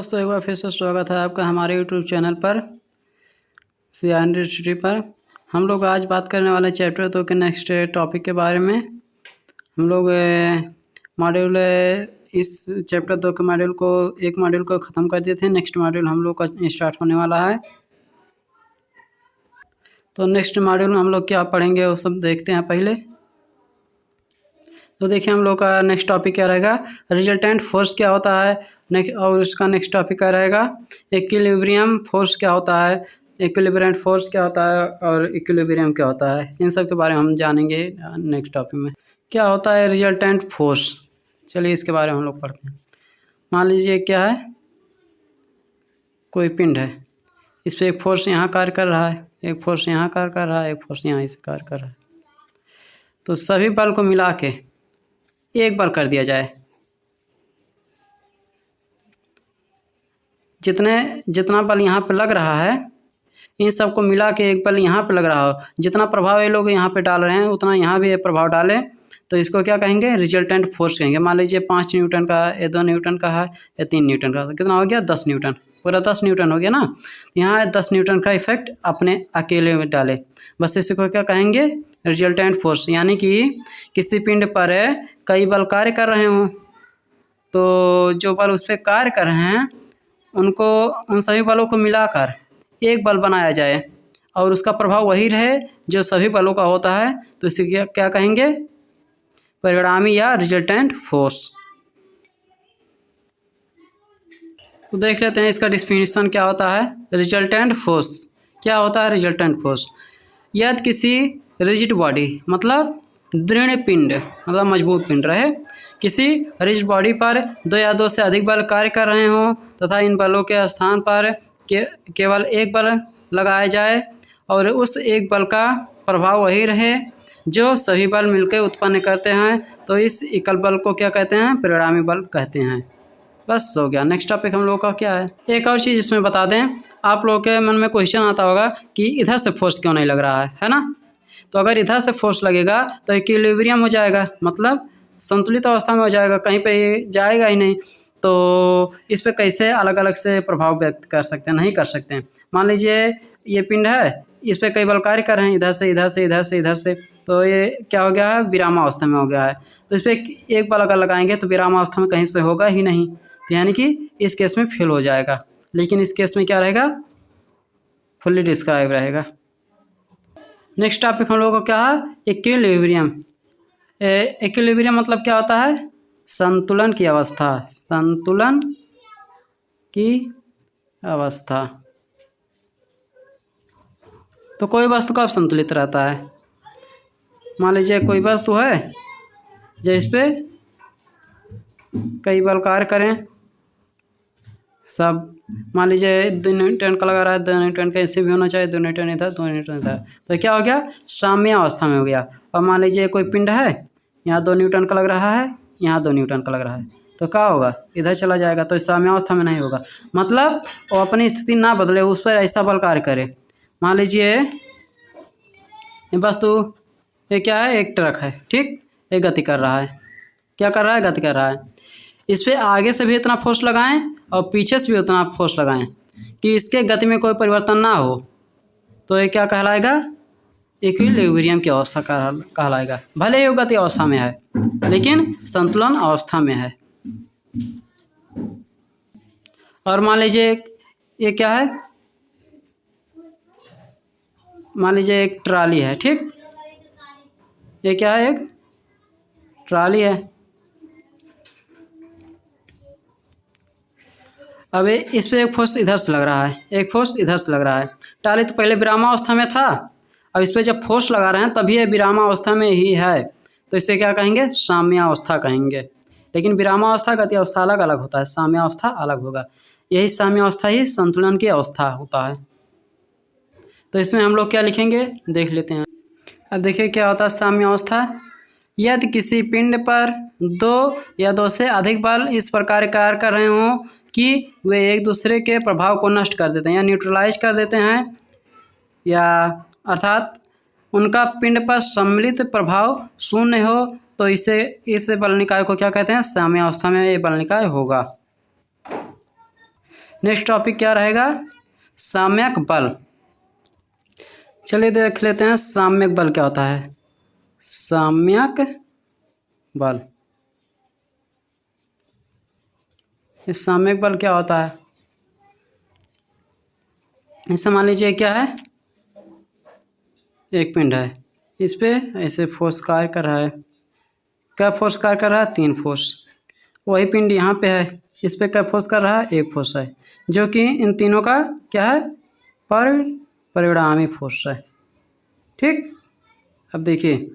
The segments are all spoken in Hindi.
दोस्तों, एक बार फिर से स्वागत है आपका हमारे यूट्यूब चैनल पर सियान यूनिवर्सिटी पर। हम लोग आज बात करने वाले चैप्टर 2 के नेक्स्ट टॉपिक के बारे में। हम लोग मॉड्यूल इस चैप्टर 2 के एक मॉड्यूल को ख़त्म कर दिए थे। नेक्स्ट मॉड्यूल हम लोग का स्टार्ट होने वाला है। तो नेक्स्ट मॉड्यूल में हम लोग क्या पढ़ेंगे वो सब देखते हैं पहले। तो देखिए हम लोग का नेक्स्ट टॉपिक क्या रहेगा, रिजल्टेंट फोर्स क्या होता है। और उसका नेक्स्ट टॉपिक क्या रहेगा, इक्विलिब्रियम फोर्स क्या होता है, इक्विलिब्रियंट फोर्स क्या होता है और इक्विलिब्रियम क्या होता है। इन सब के बारे में हम जानेंगे नेक्स्ट टॉपिक में। क्या होता है रिजल्टेंट फोर्स, चलिए इसके बारे में हम लोग पढ़ते हैं। मान लीजिए क्या है, कोई पिंड है, इस पर एक फोर्स यहाँ कार्य कर रहा है, एक फोर्स यहाँ कार्य कर रहा है, एक फोर्स यहाँ इसे कार्य कर रहा है। तो सभी बल को मिला के एक बल कर दिया जाए। जितना बल यहाँ पे लग रहा है, इन सब को मिला के एक बल यहाँ पे लग रहा हो। जितना प्रभाव ये लोग यहाँ पे डाल रहे हैं उतना यहाँ भी ये प्रभाव डालें, तो इसको क्या कहेंगे, रिजल्टेंट फोर्स कहेंगे। मान लीजिए 5 न्यूटन का है, 2 न्यूटन का है, या 3 न्यूटन का, कितना हो गया 10 न्यूटन, पूरा 10 न्यूटन हो गया ना। यहाँ 10 न्यूटन का इफेक्ट अपने अकेले में डाले, बस इसको क्या कहेंगे, रिजल्टेंट फोर्स। यानी कि किसी पिंड पर कई बल कार्य कर रहे हों, तो जो बल उस पर कार्य कर रहे हैं उनको, उन सभी बलों को मिलाकर एक बल बनाया जाए और उसका प्रभाव वही रहे जो सभी बलों का होता है, तो इसे क्या कहेंगे, परिणामी या रिजल्टेंट फोर्स। तो देख लेते हैं इसका डिफिनीशन क्या होता है। रिजल्टेंट फोर्स क्या होता है, रिजल्टेंट फोर्स यदि किसी रिजिड बॉडी मतलब दृढ़ पिंड मतलब मजबूत पिंड रहे, किसी रिजिड बॉडी पर 2 या 2 से अधिक बल कार्य कर रहे हों तथा इन बलों के स्थान पर केवल एक बल लगाया जाए और उस एक बल का प्रभाव वही रहे जो सभी बल मिलकर उत्पन्न करते हैं, तो इस एकल बल को क्या कहते हैं, परिणामी बल कहते हैं। बस हो गया। नेक्स्ट टॉपिक हम लोग का क्या है, एक और चीज़ इसमें बता दें, आप लोगों के मन में क्वेश्चन आता होगा कि इधर से फोर्स क्यों नहीं लग रहा है ना। तो अगर इधर से फोर्स लगेगा तो इक्विलिब्रियम हो जाएगा, मतलब संतुलित अवस्था में हो जाएगा, कहीं पे ये जाएगा ही नहीं। तो इस पे कैसे अलग अलग से प्रभाव व्यक्त कर सकते हैं, नहीं कर सकते हैं। मान लीजिए ये पिंड है, इस पे कई बल कार्य कर रहे हैं, इधर से इधर से इधर से इधर से, तो ये क्या हो गया है, विरामावस्था में हो गया है। तो इस पर एक बल अगर लगाएंगे तो विरामावस्था में कहीं से होगा ही नहीं, तो यानी कि इस केस में फेल हो जाएगा। लेकिन इस केस में क्या रहेगा, फुल्ली डिस्क्राइब रहेगा। नेक्स्ट टॉपिक हम लोगों को क्या है, इक्विलिब्रियम। इक्विलिब्रियम मतलब क्या होता है, संतुलन की अवस्था, संतुलन की अवस्था। तो कोई वस्तु कब संतुलित रहता है, मान लीजिए कोई वस्तु है जो इस पे कई बल कार्य करें, सब मान लीजिए 2 न्यूटन का लगा रहा है, 2 न्यूटन का ऐसे भी होना चाहिए, 2 न्यूटन इधर 2 न्यूटन इधर, तो क्या हो गया, साम्य अवस्था में हो गया। और मान लीजिए कोई पिंड है, यहाँ 2 न्यूटन का लग रहा है, यहाँ 2 न्यूटन का लग रहा है, तो क्या होगा, इधर चला जाएगा, तो साम्य अवस्था में नहीं होगा। मतलब वो अपनी स्थिति ना बदले, उस पर ऐसा बल कार्य करे। मान लीजिए ये वस्तु, ये क्या है, एक ट्रक है, ठीक, ये गति कर रहा है, क्या कर रहा है, गति कर रहा है। इस पर आगे से भी इतना फोर्स लगाएं और पीछे से भी उतना फोर्स लगाएं कि इसके गति में कोई परिवर्तन ना हो, तो ये क्या कहलाएगा, इक्विलिब्रियम की अवस्था कहलाएगा। भले ही वो गति अवस्था में है लेकिन संतुलन अवस्था में है। और मान लीजिए ये क्या है, मान लीजिए एक ट्राली है, ठीक, ये क्या है, एक ट्राली है। अब इस पे एक फोर्स इधर से लग रहा है, एक फोर्स इधर से लग रहा है। ट्राली तो पहले विरामावस्था में था, अब इस पर जब फोर्स लगा रहे हैं तभी ये विरामावस्था में ही है, तो इसे क्या कहेंगे, साम्यावस्था कहेंगे। लेकिन विरामावस्था गति अवस्था अलग अलग होता है, साम्यावस्था अलग होगा। यही साम्यावस्था ही संतुलन की अवस्था होता है। तो इसमें हम लोग क्या लिखेंगे, देख लेते हैं। अब देखिए क्या होता है साम्यावस्था, यदि किसी पिंड पर 2 या 2 से अधिक बल इस प्रकार कार्य कर रहे हों कि वे एक दूसरे के प्रभाव को नष्ट कर देते हैं या न्यूट्रलाइज कर देते हैं, या अर्थात उनका पिंड पर सम्मिलित प्रभाव शून्य हो, तो इस बल निकाय को क्या कहते हैं, साम्यावस्था में ये बल निकाय होगा। नेक्स्ट टॉपिक क्या रहेगा? साम्यक बल। चलिए देख लेते हैं साम्यक बल क्या होता है। साम्यक बल, ये साम्यक बल क्या होता है? ऐसा मान लीजिए क्या है, एक पिंड है, इस पे ऐसे फोर्स कार्य कर रहा है। क्या फोर्स कार्य कर रहा है? 3 फोर्स। वही पिंड यहाँ पे है, इस पे क्या फोर्स कर रहा है? 1 फोर्स है, जो कि इन तीनों का क्या है? परिणामी फोर्स है। ठीक, अब देखिए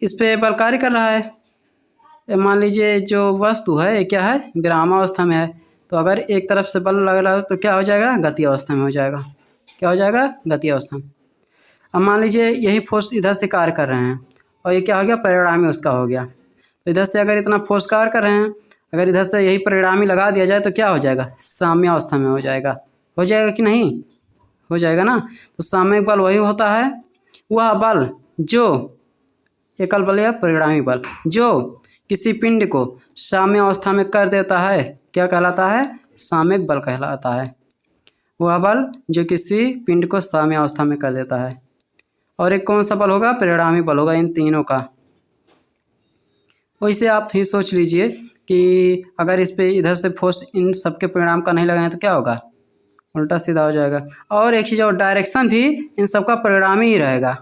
इस पे बल कार्य कर रहा है। मान लीजिए जो वस्तु है ये क्या है? विरामावस्था में है। तो अगर एक तरफ से बल लग रहा है तो क्या हो जाएगा? गति अवस्था में हो जाएगा। क्या हो जाएगा? गति अवस्था में। अब मान लीजिए यही फोर्स इधर से कार्य कर रहे हैं और ये क्या हो गया? परिणामी उसका हो गया। तो इधर से अगर इतना फोर्स कार्य कर रहे हैं, अगर इधर से यही परिणामी लगा दिया जाए तो क्या हो जाएगा? साम्यावस्था में हो जाएगा। हो जाएगा कि नहीं? हो जाएगा ना। तो साम्यक बल वही होता है, वह बल जो एकल बल या परिणामी बल जो किसी पिंड को साम्य अवस्था में कर देता है, क्या कहलाता है? साम्यक बल कहलाता है। वह बल जो किसी पिंड को साम्य अवस्था में कर देता है। और एक कौन सा बल होगा? परिणामी बल होगा इन तीनों का। वैसे आप ही सोच लीजिए कि अगर इस पे इधर से फोर्स इन सबके परिणाम का नहीं लगाएं तो क्या होगा? उल्टा सीधा हो जाएगा। और एक चीज़ और, डायरेक्शन भी इन सबका परिणामी ही रहेगा।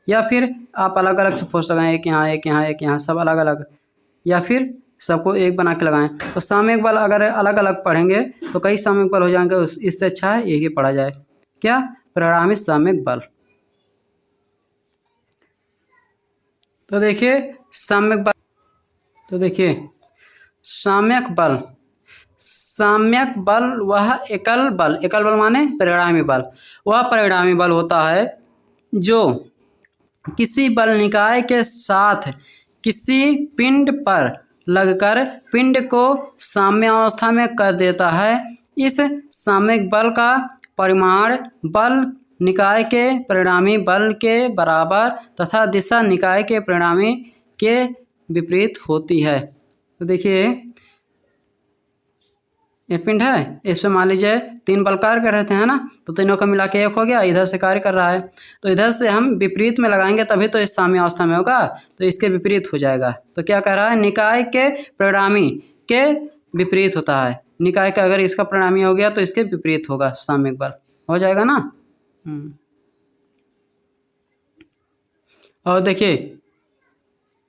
या फिर आप अलग अलग से फोर्स लगाएं, एक यहाँ एक यहाँ एक यहाँ, सब अलग अलग, या फिर सबको एक बना के लगाएं। तो साम्यक बल अगर अलग अलग पढ़ेंगे तो कई साम्यक बल हो जाएंगे, इससे अच्छा है एक ही पढ़ा जाए। क्या? परिणामी साम्यक बल। तो देखिए साम्यक बल, तो देखिए साम्यक बल, साम्यक बल वह एकल बल, एकल बल माने परिणामी बल, वह परिणामी बल होता है जो किसी बल निकाय के साथ किसी पिंड पर लगकर पिंड को साम्यावस्था में कर देता है। इस साम्यक बल का परिमाण बल निकाय के परिणामी बल के बराबर तथा दिशा निकाय के परिणामी के विपरीत होती है। तो देखिए ये पिंड है, इस पे मान लीजिए 3 बल कार्य कर रहे थे, है ना। तो तीनों का मिला के 1 हो गया, इधर से कार्य कर रहा है तो इधर से हम विपरीत में लगाएंगे तभी तो इस साम्य अवस्था में होगा, तो इसके विपरीत हो जाएगा। तो क्या कह रहा है? निकाय के परिणामी के विपरीत होता है। निकाय का अगर इसका परिणामी हो गया तो इसके विपरीत होगा साम्यक बल, हो जाएगा ना। और देखिए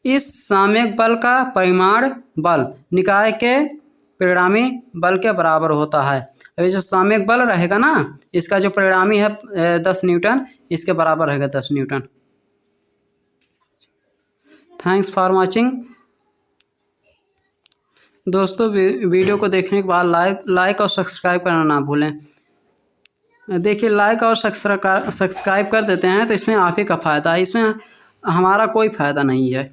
इस साम्यक बल का परिमाण बल निकाय के परिणामी बल के बराबर होता है। अभी जो साम्यक बल रहेगा ना, इसका जो परिणामी है 10 न्यूटन, इसके बराबर रहेगा 10 न्यूटन। Thanks for watching. दोस्तों वीडियो को देखने के बाद लाइक और सब्सक्राइब करना ना भूलें। देखिए लाइक और सब्सक्राइब कर देते हैं तो इसमें आप ही का फ़ायदा है, इसमें हमारा कोई फ़ायदा नहीं है।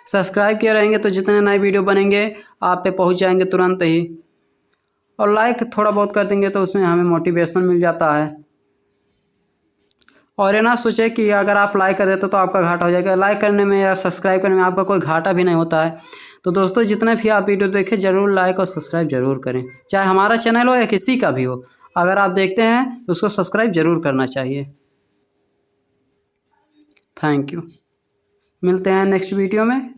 सब्सक्राइब किए रहेंगे तो जितने नए वीडियो बनेंगे आप पे पहुंच जाएंगे तुरंत ही। और लाइक थोड़ा बहुत कर देंगे तो उसमें हमें मोटिवेशन मिल जाता है। और ये ना सोचे कि अगर आप लाइक कर देते तो आपका घाटा हो जाएगा। लाइक करने में या सब्सक्राइब करने में आपका कोई घाटा भी नहीं होता है। तो दोस्तों जितने भी आप वीडियो देखें ज़रूर लाइक और सब्सक्राइब ज़रूर करें, चाहे हमारा चैनल हो या किसी का भी हो। अगर आप देखते हैं तो उसको सब्सक्राइब ज़रूर करना चाहिए। Thank you. मिलते हैं नेक्स्ट वीडियो में।